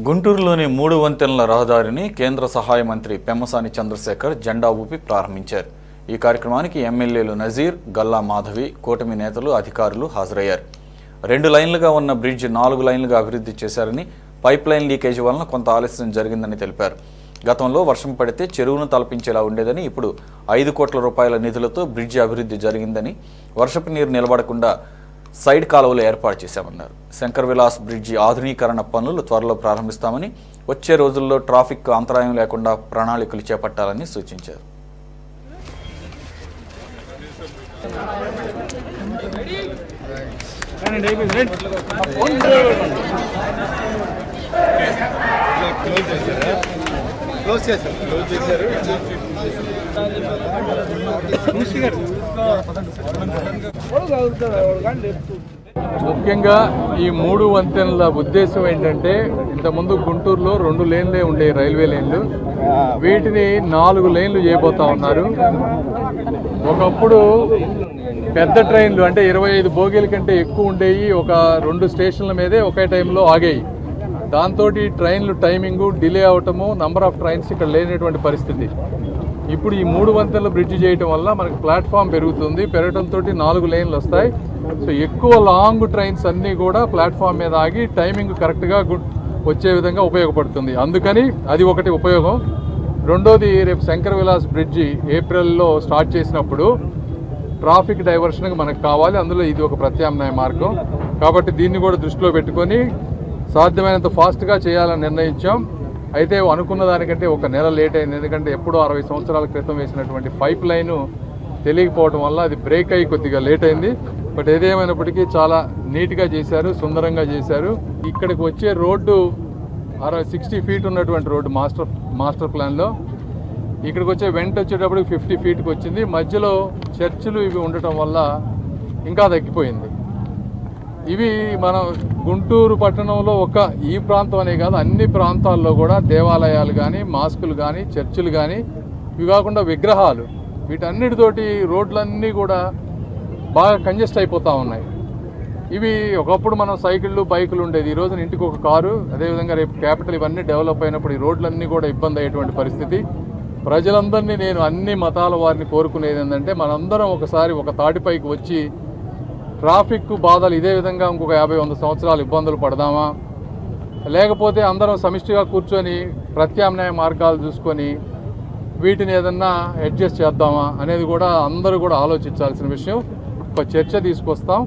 గుంటూరులోని 3 వంతెనల రహదారిని కేంద్ర సహాయ మంత్రి పెమ్మసాని చంద్రశేఖర్ జెండా ఊపి ప్రారంభించారు. ఈ కార్యక్రమానికి ఎమ్మెల్యేలు నజీర్, గల్లా మాధవి, కూటమి నేతలు, అధికారులు హాజరయ్యారు. 2 లైన్లుగా ఉన్న బ్రిడ్జ్ 4 లైన్లుగా అభివృద్ధి చేశారని, పైప్ లైన్ లీకేజ్ వలన కొంత ఆలస్యం జరిగిందని తెలిపారు. గతంలో వర్షం పడితే చెరువును తలపించేలా ఉండేదని, ఇప్పుడు 5 కోట్ల రూపాయల నిధులతో బ్రిడ్జి అభివృద్ధి జరిగిందని, వర్షపు నీరు నిలబడకుండా సైడ్ కాలువలు ఏర్పాటు చేశామన్నారు. శంకర్ విలాస్ బ్రిడ్జి ఆధునీకరణ పనులు త్వరలో ప్రారంభిస్తామని, వచ్చే రోజుల్లో ట్రాఫిక్ అంతరాయం లేకుండా ప్రణాళికలు చేపట్టాలని సూచించారు. ముఖ్యంగా ఈ 3 వంతెనల ఉద్దేశం ఏంటంటే, ఇంతకుముందు గుంటూరులో 2 లేన్లే ఉండే రైల్వే లైన్లు, వీటిని 4 లేన్లు చేయబోతా ఉన్నారు. ఒకప్పుడు పెద్ద ట్రైన్లు అంటే 25 బోగీల కంటే ఎక్కువ ఉండేవి, ఒక 2 స్టేషన్ల మీదే ఒకే టైంలో ఆగాయి. దాంతో ట్రైన్లు టైమింగు డిలే అవటము, నంబర్ ఆఫ్ ట్రైన్స్ ఇక్కడ లేనటువంటి పరిస్థితి. ఇప్పుడు ఈ 3 వంతెనలు బ్రిడ్జ్ చేయడం వల్ల మనకు ప్లాట్ఫామ్ పెరుగుతుంది. పెరగడంతో 4 లేన్లు వస్తాయి. సో ఎక్కువ లాంగ్ ట్రైన్స్ అన్నీ కూడా ప్లాట్ఫామ్ మీద ఆగి టైమింగ్ కరెక్ట్గా వచ్చే విధంగా ఉపయోగపడుతుంది. అందుకని అది ఒకటి ఉపయోగం. రెండోది, రేపు శంకర్ విలాస్ బ్రిడ్జి ఏప్రిల్లో స్టార్ట్ చేసినప్పుడు ట్రాఫిక్ డైవర్షన్కి మనకు కావాలి. అందులో ఇది ఒక ప్రత్యామ్నాయ మార్గం. కాబట్టి దీన్ని కూడా దృష్టిలో పెట్టుకొని సాధ్యమైనంత ఫాస్ట్గా చేయాలని నిర్ణయించాం. అయితే అనుకున్న దానికంటే 1 నెల లేట్ అయింది. ఎందుకంటే ఎప్పుడో 60 సంవత్సరాల క్రితం వేసినటువంటి పైప్ లైను తెలియకపోవడం వల్ల అది బ్రేక్ అయ్యి కొద్దిగా లేట్ అయింది. బట్ ఏదేమైనప్పటికీ చాలా నీట్గా చేశారు, సుందరంగా చేశారు. ఇక్కడికి వచ్చే రోడ్డు 60 ఫీట్ ఉన్నటువంటి రోడ్డు మాస్టర్ ప్లాన్లో, ఇక్కడికి వచ్చే వచ్చేటప్పటికి 50 ఫీట్కి వచ్చింది. మధ్యలో చర్చిలు ఇవి ఉండటం వల్ల ఇంకా తగ్గిపోయింది. ఇవి మనం గుంటూరు పట్టణంలో ఈ ప్రాంతం అనే కాదు, అన్ని ప్రాంతాల్లో కూడా దేవాలయాలు కానీ, మాస్కులు కానీ, చర్చిలు కానీ, ఇవి కాకుండా విగ్రహాలు, వీటన్నిటితోటి రోడ్లన్నీ కూడా బాగా కంజెస్ట్ అయిపోతూ ఉన్నాయి. ఇవి ఒకప్పుడు మనం సైకిళ్ళు, బైకులు ఉండేది, ఈ రోజున ఇంటికి ఒక కారు. అదేవిధంగా రేపు క్యాపిటల్ ఇవన్నీ డెవలప్ అయినప్పుడు ఈ రోడ్లన్నీ కూడా ఇబ్బంది అయ్యేటువంటి పరిస్థితి. ప్రజలందరినీ నేను అన్ని మతాల వారిని కోరుకునేది ఏంటంటే, మనందరం ఒకసారి ఒక తాటిపైకి వచ్చి ట్రాఫిక్ బాధలు ఇదే విధంగా ఇంకొక 50-100 సంవత్సరాలు ఇబ్బందులు పడదామా, లేకపోతే అందరం సమిష్టిగా కూర్చొని ప్రత్యామ్నాయ మార్గాలు చూసుకొని వీటిని ఏదన్నా అడ్జస్ట్ చేద్దామా అనేది కూడా అందరూ కూడా ఆలోచించాల్సిన విషయం. ఒక చర్చ తీసుకొస్తాం.